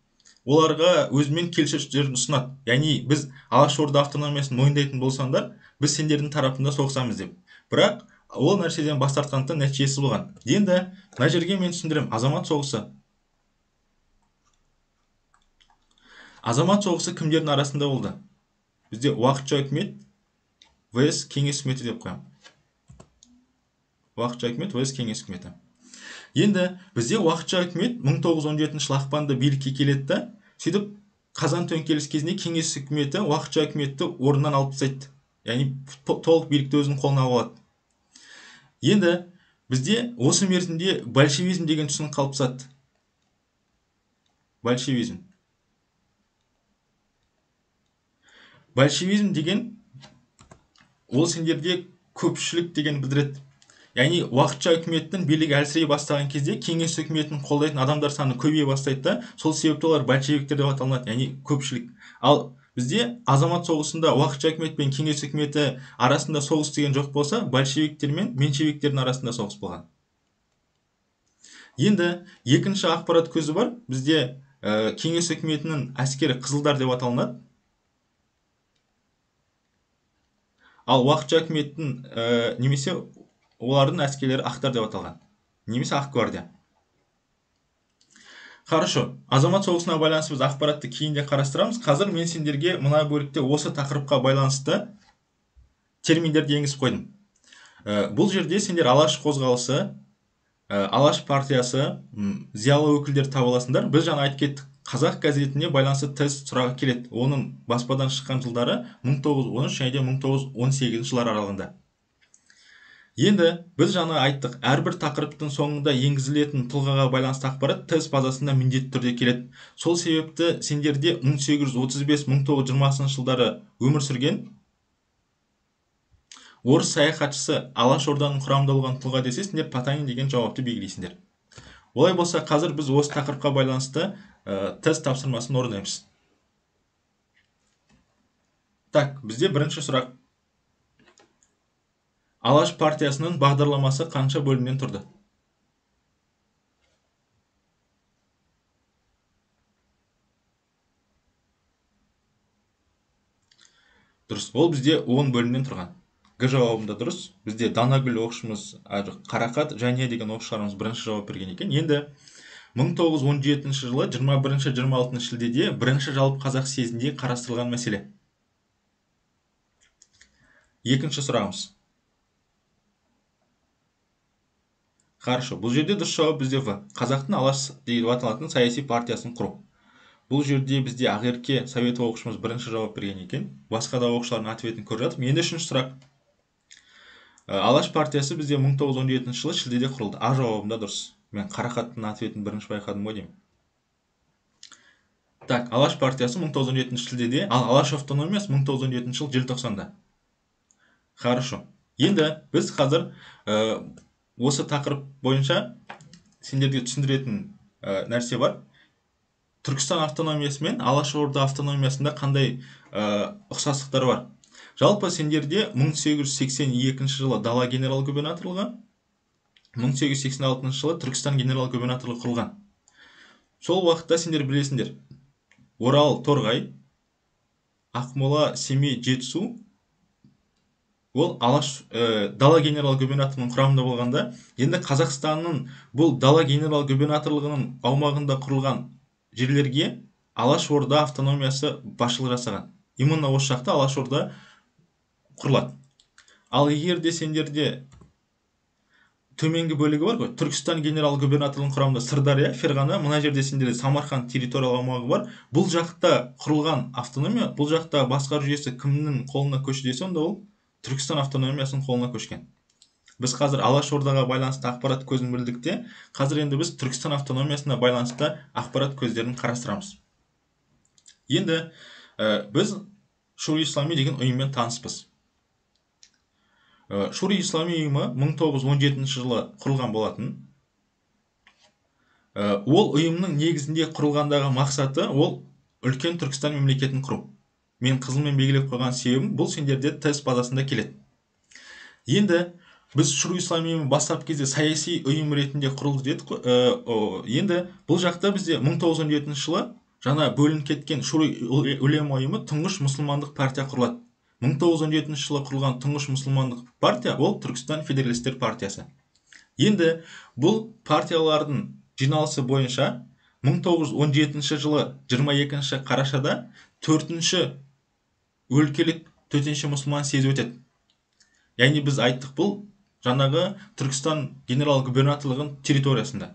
Speaker 1: оларға өзімен келіссөздерін ұсынады. Яғни біз Алашорда автономиясын мойындайтын болсаңдар, біз сендердің тарапында соғысамыз деп. Бірақ ол нәрседен бас тартқандықтан нәтижесі болған. Енді мына жерге мен түсіндіремін. Азамат соғысы кімдердің арасында болды? Бізде уақытша үкімет vs кеңес үкіметі деп қоямын. Уақытша үкімет vs кеңес үкіметі. Енді бізде уақытша үкімет 1917 жылы ақпанда билікке келеді да, сөйтіп қазан төңкеріс кезінде кеңес үкіметі уақытша үкіметті орнынан алып тастайды. Яғни толық билікті өзінің қолына алады. Енді бізде осы мерзімде большевизм деген түсінік қалыптасады. Большевизм деген ол сендерде көпшілік деген білдіреді. Яғни уақытша үкіметтің билігі әлсірей бастаған кезде кеңес үкіметін қолдайтын адамдар саны көбейе бастайды да, сол себепті олар большевиктер деп аталынады, яғни көпшілік. Ал бізде азамат соғысында уақытша үкімет пен кеңес үкіметі арасында соғыс деген жоқ болса, большевиктер мен меньшевиктердің арасында соғыс болған. Енді екінші ақпарат көзі бар. Бізде кеңес үкіметінің әскері қызылдар деп аталынады. Ал уақытша үкіметтің немесе олардың әскерлері ақтар деп аталған, немесе ақ гвардия. Хорошо, азамат соғысына байланысты біз ақпаратты кейінде қарастырамыз. Қазір мен сендерге мына бөлікте осы тақырыпқа байланысты терминдерді енгізіп қойдым. Бұл жерде сендер Алаш қозғалысы, Алаш партиясы, зиялы өкілдер таба аласыңдар. Біз жаңа айтып кеттік, қазақ газетіне байланысты тест сұрағы келеді. Оның баспадан шыққан жылдары 1913 және 1918 жылдар аралығында. Енді біз жаңа айттық, әрбір тақырыптың соңында енгізілетін тұлғаға байланысты ақпарат тест базасында міндетті түрде келеді. Сол себепті сендерде 1835-1920 жылдары өмір сүрген орыс саяхатшысы Алашорданың құрамында болған тұлға десе, сендер Потанин деген жауапты белгілейсіңдер. Олай болса, қазір біз осы тақырыпқа байланысты тест тапсырмасын орындаймыз. Так, бізде бірінші сұрақ. Алаш партиясының бағдарламасы қанша бөлімнен тұрды? Дұрыс, ол бізде 10 бөлімнен тұрған. Г жауабында дұрыс. Бізде Данагүл оқушымыз, Қарақат және деген оқушыларымыз бірінші жауап берген екен. Енді 1917 жылы 21-26 шілдеде бірінші жалпы қазақ съезінде қарастырылған мәселе. Екінші сұрағымыз. Хорошо, бұл жерде дұрыс жауап бізде В. Қазақтың Алаш деп аталатын саяси партиясын құру. Бұл жерде бізде Ақерке Совет оқушымыз бірінші жауап берген екен. Басқа да оқушылардың ответін көріп жатыр. Енді үшінші сұрақ. Алаш партиясы бізде 1917 жылы шілдеде құрылды. А жауабында дұрыс. Мен Қарақаттың ответін бірінші байқадым ғой деймін. Так, Алаш партиясы 1917 шілдеде, ал Алаш автономиясы 1917 жыл желтоқсанда. Хорошо. Енді біз қазір осы тақырып бойынша сендерге түсіндіретін нәрсе бар. Түркістан автономиясы мен Алашорда автономиясында қандай ұқсастықтар бар? Жалпы сендерде 1882 жылы дала генерал-губернаторлығы, 1886 жылы Түркістан генерал-губернаторлығы құрылған. Сол уақытта сендер білесіңдер, Орал, Торғай, Ақмола, Семей, Жетісу ол Алаш дала генерал-губернаторлығының құрамында болғанда, енді Қазақстанның бұл дала генерал-губернаторлығының аумағында құрылған жерлерге Алашорда автономиясы басшылық жасаған. Именно осы жақта Алашорда құрылады. Ал егер де сендерде төменгі бөлігі бар ғой, Түркістан генерал-губернаторлығының құрамында Сырдария, Ферғана, мына жерде сендерде Самарқан территориялық аумағы бар. Бұл жақта құрылған автономия, бұл жақта басқару жүйесі кімнің қолына көшті десе, онда ол Түркістан автономиясының қолына көшкен. Біз қазір Алашордаға байланысты ақпарат көзін білдік те, қазір енді біз Түркістан автономиясына байланысты ақпарат көздерін қарастырамыз. Енді біз Шури Ислами деген ұйыммен таныспыз. Шури Ислами ұйымы 1917 жылы құрылған болатын. Ол ұйымның негізінде құрылғандағы мақсаты ол үлкен Түркістан мемлекетін құру. Мен қызылмен белгілеп қойған себебім бұл сендерде тест базасында келеді. Енді біз Шури Ислами ұйымы бастап кезде саяси ұйым ретінде құрылды дедік қой. Енді бұл жақта бізде 1917 жылы жаңа бөлініп кеткен Шури Улема ұйымы тұңғыш мұсылмандық партия құрылады. 1917 жылы құрылған тұңғыш мұсылмандық партия ол Түркістан Федералистер партиясы. Енді бұл партиялардың жиналысы бойынша 1917 жылы 22 қарашада 4-ші өлкелік төтенше мұсылман съезі өтеді. Яғни біз айттық, бұл жаңағы Түркістан генерал-губернаторлығының территориясында.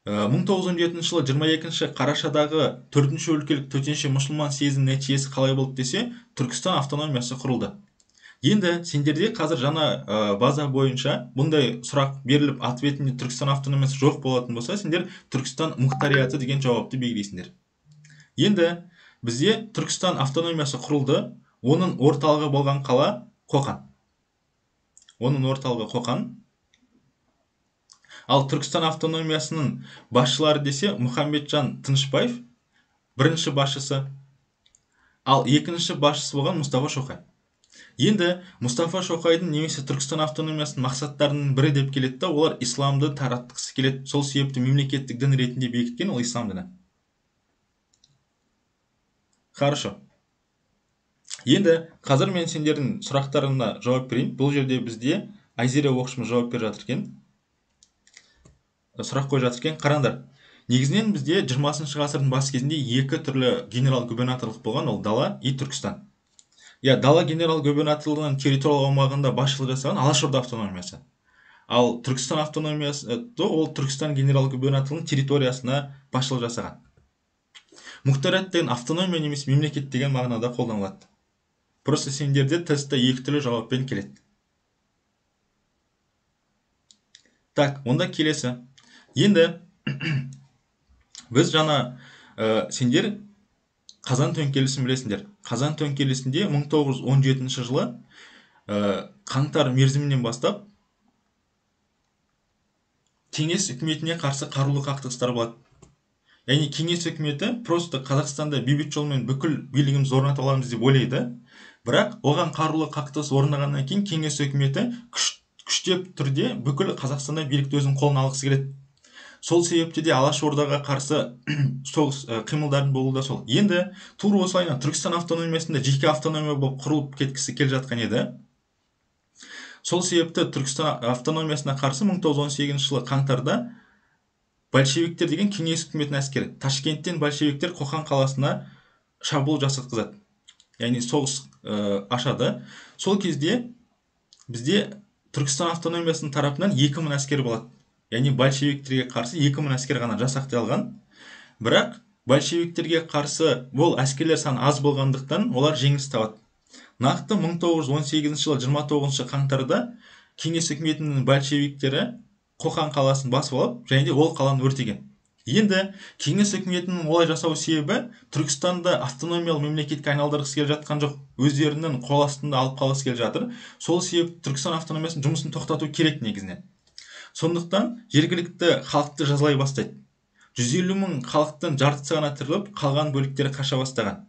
Speaker 1: 1917 жылы 22 қарашадағы 4-ші өлкелік төтенше мұсылман съезінің нәтижесі қалай болды десе, Түркістан автономиясы құрылды. Енді сендерде қазір жаңа база бойынша бұндай сұрақ беріліп, ответінде Түркістан автономиясы жоқ болатын болса, сендер Түркістан мұхтарияты деген жауапты белгілейсіңдер. Енді бізде Түркістан автономиясы құрылды, оның орталығы болған қала Қоқан. Ал Түркістан автономиясының басшылары десе, Мұхаммеджан Тынышбаев бірінші басшысы, ал екінші басшысы болған Мұстафа Шоқай. Енді Мұстафа Шоқайдың немесе Түркістан автономиясының мақсаттарының бірі деп келеді, олар исламды таратқысы келеді. Сол себепті мемлекеттік дін ретінде бекіткен ол ислам діні. Хорошо. Енді қазір мен сендердің сұрақтарына жауап берейін. Бұл жерде бізде Айзере оқушымыз жауап беріп жатыр екен. Сұрақ қойып жатыр екен. Қараңдар. Негізінен бізде 20 ғасырдың бас кезінде екі түрлі генерал-губернаторлық болған, ол Дала и Түркістан. Дала генерал-губернаторлығының территориялық аумағында басшылық жасаған Алашорда автономиясы. Ал Түркістан автономиясы ол Түркістан генерал-губернаторлығының территориясына басшылық жасаған. Мұхтарият деген автономия немесе мемлекет деген мағынада қолданылады. Просто сендерде тестте екі түрлі жауаппен келеді. Так, онда келесі. Енді біз жаңа сендер Қазан төңкерісін білесіңдер. Қазан төңкерісінде 1917 жылы қаңтар мерзімінен бастап кеңес үкіметіне қарсы қарулы қақтығыстар болады. Яғни кеңес үкіметі просто Қазақстанда бейбіт жолмен бүкіл билігімізді орната аламыз деп ойлайды. Бірақ оған қарулы қақтығыс орнағаннан кейін кеңес үкіметі күштеп түрде бүкіл Қазақстанда билікті өзінің қолына алғысы келеді. Сол себепті де Алашордаға қарсы соғыс қимылдардың болуы да сол. Енді тура осылайынан Түркістан автономиясында жеке автономия болып құрылып кеткісі келе жатқан еді. Сол себепті Түркістан автономиясына қарсы 1918 жылы қаңтарда большевиктер деген кеңес үкіметінің әскері Ташкенттен большевиктер Қоқан қаласына шабуыл жасатқызады. Яғни соғыс ашады. Сол кезде бізде Түркістан автономиясының тарапынан 2000 әскер болады. Яғни большевиктерге қарсы 2000 әскер ғана жасақталған. Бірақ большевиктерге қарсы бұл әскерлер саны аз болғандықтан олар жеңіліс табады. Нақты 1918 жылы 29 қаңтарда кеңес үкіметінің большевиктері Қоқан қаласын басып алып, және де ол қаланы өртеген. Енді кеңес үкіметінің олай жасау себебі Түркістанды автономиялы мемлекетке айналдырғысы келе жатқан жоқ. Өздерінің қол астында алып қалғысы келе жатыр. Сол себепті Түркістан автономиясының жұмысын тоқтату керек негізінен. Сондықтан жергілікті халықты жазалай бастайды. 150 мың халықтың жартысы ғана тіріліп, қалған бөліктері қаша бастаған.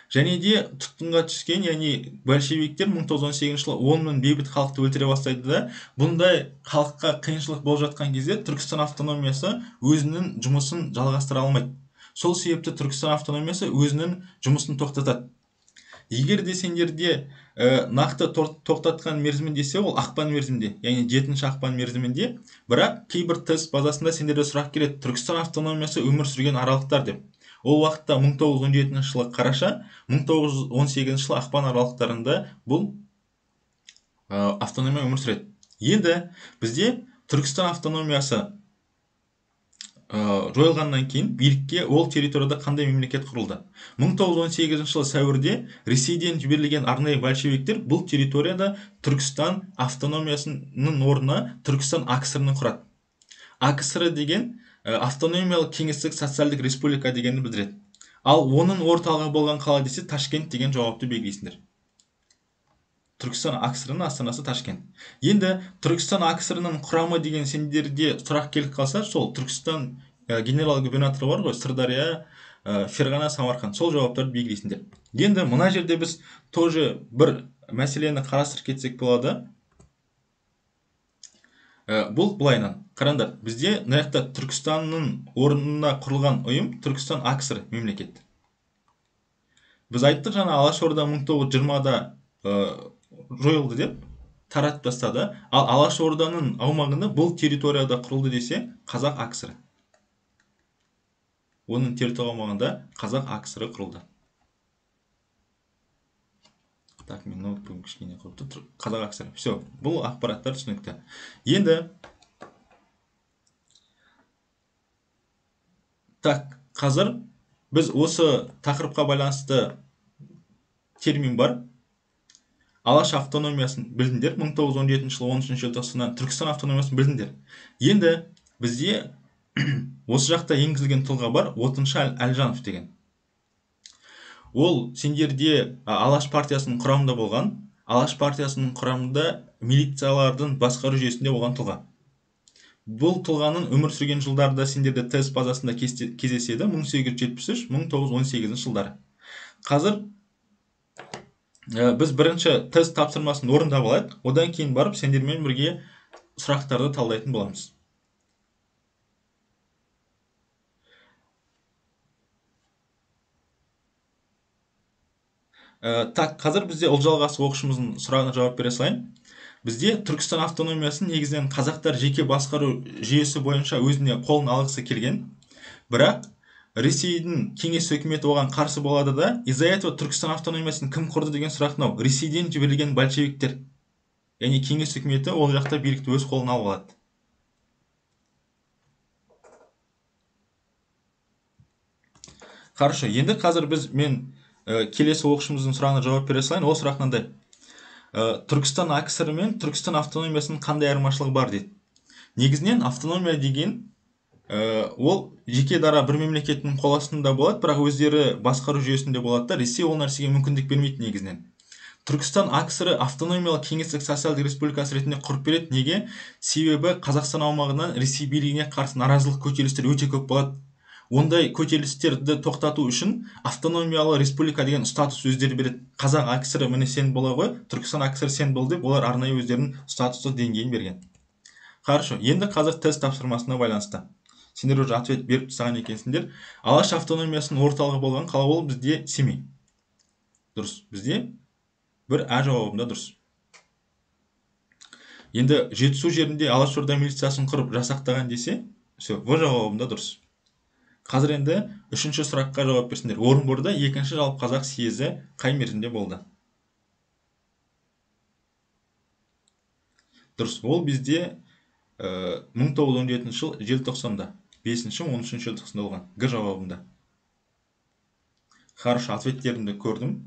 Speaker 1: Және де тұтқынға түскен, яғни большевиктер 1918 жылы 10 мың бейбіт халықты өлтіре бастайды да, бұндай халыққа қиыншылық болып жатқан кезде Түркістан автономиясы өзінің жұмысын жалғастыра алмайды. Сол себепті Түркістан автономиясы өзінің жұмысын тоқтатады. Егер де сендерде нақты тоқтатқан мерзімі десе, ол ақпан мерзімінде, яғни 7 ақпан мерзімінде. Бірақ кейбір тест базасында сендерде сұрақ келеді, Түркістан автономиясы өмір сүрген аралықтар деп. Ол уақытта 1917 жылы қараша, 1918 жылы ақпан аралықтарында бұл автономия өмір сүреді. Енді бізде Түркістан автономиясы жойылғаннан кейін билікке ол территорияда қандай мемлекет құрылды? 1918 жылы сәуірде Ресейден жіберілген арнайы большевиктер бұл территорияда Түркістан автономиясының орнына Түркістан АКСР-ны құрады. АКСР деген автономиялық кеңестік социалдық республика дегенді білдіреді. Ал оның орталығы болған қала десе Ташкент деген жауапты белгілейсіңдер. Түркістан АКСР-ның астанасы Ташкент. Енді Түркістан АКСР-ның құрамы деген сендерде сұрақ келіп қалса, сол Түркістан генерал губернаторы бар ғой, Сырдария, Ферғана, Самарқанд, сол жауаптарды белгілейсіңдер. Енді мына жерде біз тоже бір мәселені қарастырып кетсек болады. Бұл былайынан. Қараңдар, бізде мына жақта Түркістанның орнына құрылған ұйым Түркістан АКСР мемлекет. Біз айттық жаңа Алашорда 1920-да жойылды деп таратып тастады. Ал Алашорданың аумағында бұл территорияда құрылды десе Қазақ АКСР. Оның территория аумағында Қазақ АКСР құрылды. Так, мен ноутбугым кішкене қойыпты. Қазақ АКСР. Все, бұл ақпараттар түсінікті. Енді так, қазір біз осы тақырыпқа байланысты термин бар. Алаш автономиясын білдіңдер. 1917 жылы 13 желтоқсаннан Түркістан автономиясын білдіңдер. Енді бізде осы жақта енгізілген тұлға бар, Отыншы Әлжанов деген. Ол сендерде Алаш партиясының құрамында болған, Алаш партиясының құрамында милициялардың басқару жүйесінде болған тұлға. Бұл тұлғаның өмір сүрген жылдарда сендерде тест базасында кездеседі, 1873-1918 жылдары. Қазір біз бірінші тест тапсырмасын орындап алайық, одан кейін барып сендермен бірге сұрақтарды талдайтын боламыз. Так, қазір бізде Ұлжалғасы оқушымыздың сұрағына жауап бере салайын. Бізде Түркістан автономиясын негізінен қазақтар жеке басқару жүйесі бойынша өзіне қолын алғысы келген. Бірақ Ресейдің кеңес өкіметі оған қарсы болады да, из-за этого Түркістан автономиясын кім құрды деген сұрақ мынау. Ресейден жіберілген большевиктер. Яғни кеңес өкіметі ол жақта билікті өз қолына алып алады. Хорошо, енді қазір мен келесі оқушымыздың сұрағына жауап бере салайын. Ол сұрақ мынандай. Түркістан АКСР мен Түркістан автономиясының қандай айырмашылығы бар дейді. Негізінен автономия деген ол жеке дара бір мемлекеттің қол астында болады, бірақ өздері басқару жүйесінде болады да, Ресей ол нәрсеге мүмкіндік бермейді негізінен. Түркістан АКСР автономиялық кеңестік социалдық республикасы ретінде құрып береді. Неге? Себебі Қазақстан аумағынан Ресей билігіне қарсы наразылық көтерілістер өте көп болады. Ондай көтерілістерді тоқтату үшін автономиялы республика деген статус өздері береді. Қазақ АКСР міне сен бола ғой, Түркістан АКСР сен бол деп, олар арнайы өздерінің статустық деңгейін берген. Хорошо, енді қазір тест тапсырмасына байланысты. Сендер уже ответ беріп тастаған екенсіңдер. Алаш автономиясының орталығы болған қала ол бізде Семей. Дұрыс, бізде бір А жауабында дұрыс. Енді Жетісу жерінде Алашорда милициясын құрып жасақтаған десе, все, В жауабында дұрыс. Қазір енді үшінші сұраққа жауап берсіңдер. Орынборда екінші жалпы қазақ съезі қай мерзімде болды? Дұрыс, ол бізде 1917 жыл желтоқсанда, 5-13 желтоқсанда болған. Г жауабында. Хорошо, ответтерімді көрдім.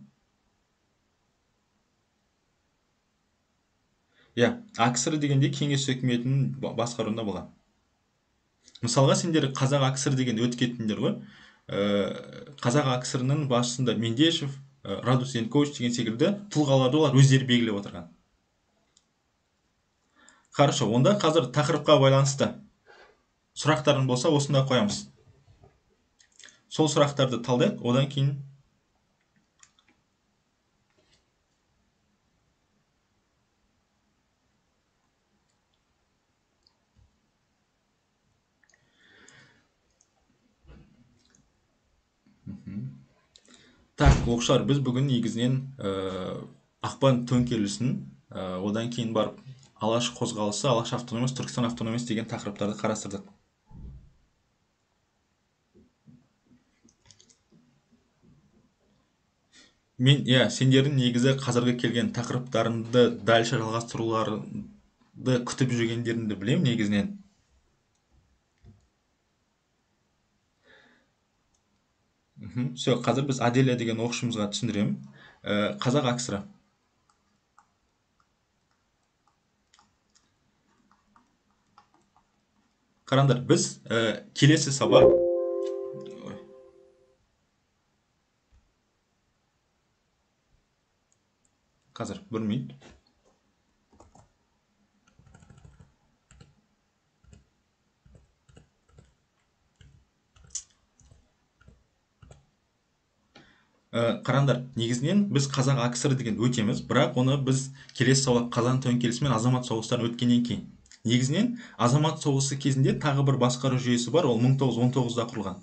Speaker 1: АКСР дегенде кеңес өкіметінің басқаруында болған. Мысалға сендер Қазақ АКСР деген өтіп кеттіңдер ғой. Қазақ АКСР-ның басшысында Мендешев, Радус Янкович деген секілді тұлғаларды олар өздері белгілеп отырған. Хорошо, онда қазір тақырыпқа байланысты сұрақтарың болса, осында қоямыз. Сол сұрақтарды талдайық, одан кейін так, оқушылар, біз бүгін негізінен ақпан төңкерілісін, одан кейін барып Алаш қозғалысы, Алаш автономиясы, Түркістан автономиясы деген тақырыптарды қарастырдық. Сендердің негізі қазіргі келген тақырыптарыңды дальше жалғастыруларды күтіп жүргендеріңді білем негізінен. Все, қазір біз Аделия деген оқушымызға түсіндіремін. Қазақ АКСР. Қараңдар, біз келесі сабақ Қазір 1 минут. Қараңдар, негізінен біз қазақ акср деген өтеміз, бірақ оны біз келесі сабақ қазан төңкерісі мен азамат соғыстарын өткеннен кейін. Негізінен азамат соғысы кезінде тағы бір басқару жүйесі бар, ол 1919-да құрылған.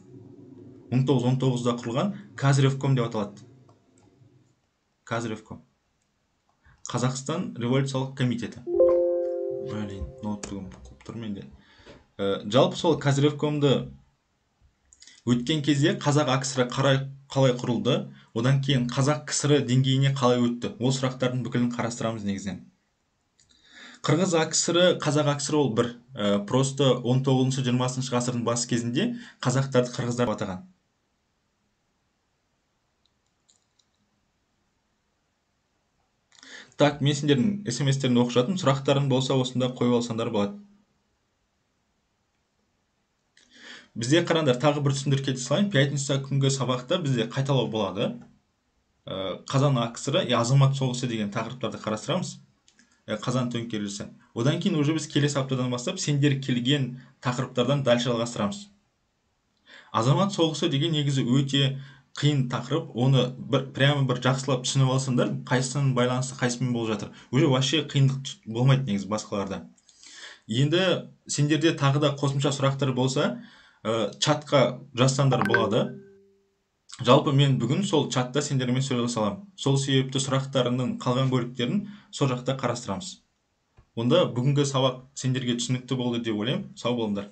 Speaker 1: 1919-да құрылған Казревком деп аталады. Казревком. Қазақстан революциялық комитеті. Блин, ноутбугым қойып тұр менде. Жалпы сол Казревкомды өткен кезде қазақ акср қалай құрылды, одан кейін қазақ кср деңгейіне қалай өтті, ол сұрақтардың бүкілін қарастырамыз негізінен. Қырғыз акср, қазақ акср ол бір. Просто 19-20 ғасырдың бас кезінде қазақтарды қырғыздар атаған. Так, мен сендердің смс-теріңді оқып жатырмын. Сұрақтарың болса, осында қойып алсаңдар болады. Бізде қараңдар, тағы бір түсіндіріп кете салайын. Пятница күнгі сабақта бізде қайталау болады. Қазан акср, азамат соғысы деген тақырыптарды қарастырамыз. Қазан төңкерісі. Одан кейін уже біз келесі аптадан бастап сендер келген тақырыптардан дальше жалғастырамыз. Азамат соғысы деген негізі өте қиын тақырып. Оны прямо бір жақсылап түсініп алсаңдар, қайсының байланысы қайсымен болып жатыр. Уже вообще қиындық болмайды негізі басқаларда. Енді сендерде тағы да қосымша сұрақтар болса, чатқа жазсаңдар болады. Жалпы мен бүгін сол чатта сендермен сөйлесе аламын. Сол себепті сұрақтарының қалған бөліктерін сол жақта қарастырамыз. Онда бүгінгі сабақ сендерге түсінікті болды деп ойлаймын. Сау болыңдар.